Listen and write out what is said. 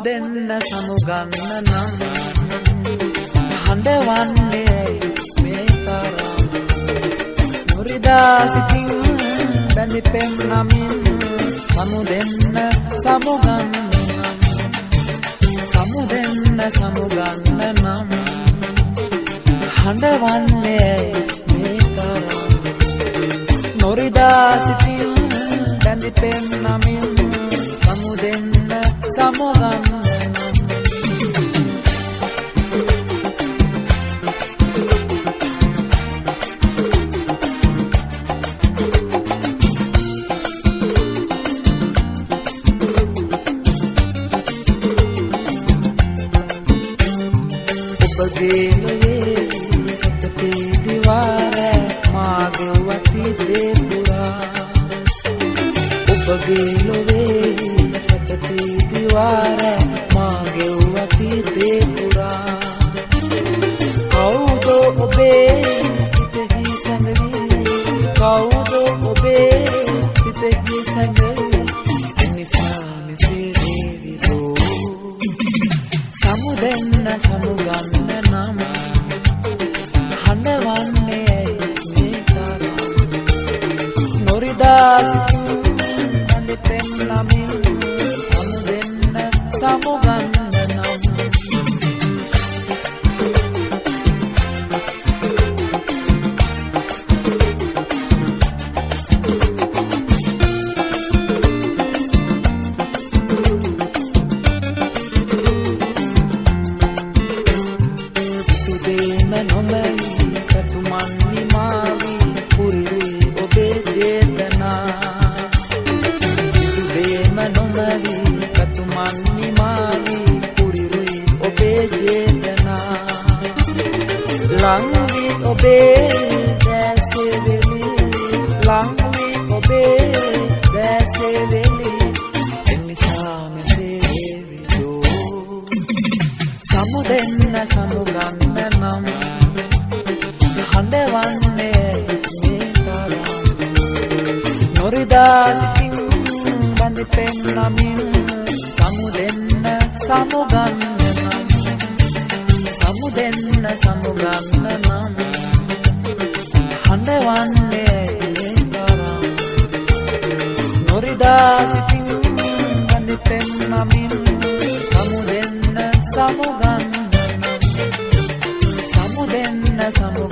සමුදෙන්න සමුගන්න නම් හඬවන්නේ මේ තරම් මුරිදා සිතින් බැඳි පෙම් නමින් සමුදෙන්න සමුගන්න නම් සමුදෙන්න සමුගන්න නම් හඬවන්නේ මේ තරම් මුරිදා සිතින් බැඳි පෙම් නමින් සමුදෙන්න සමුගන්න ඔබගේ ලොවේ සතපේ දිවාර මාගේ වටි දේ පුරා ඔබගේ ලොවේ සතපේ දිවාර මාගේ වටි දේ පුරා කවුද ඔබේ සිතෙහි සැඟවී කවුද ඔබේ සිතෙහි සැඟවී එනිසා මෙසේ දේවිදෝ සමුදෙන්න සමුගන්න නම් හඬවන්නේ මේ තරම් නොරිදා සිතින් බැඳි පෙම් නමින් සමුදෙන්න සමුගන්න නම් ලංවි ඔබේ දැසෙවෙලි ලංවි ඔබේ දැසෙවෙලි එනිසා මෙසේ වේවිදෝ සමුදෙන්න සමුගන්න නම් හඬවන්නේ මේ තරම් නොරිදා සිතින් බැඳි පෙම් නමින් සමුදෙන්න සමුගන්න සමුදෙන්න සමුගන්න නම් හඬවන්නේ මේ තරම් නොරිදා සිතින් බැඳි පෙම් නමින් සමුදෙන්න සමුගන්න සමුදෙන්න සමු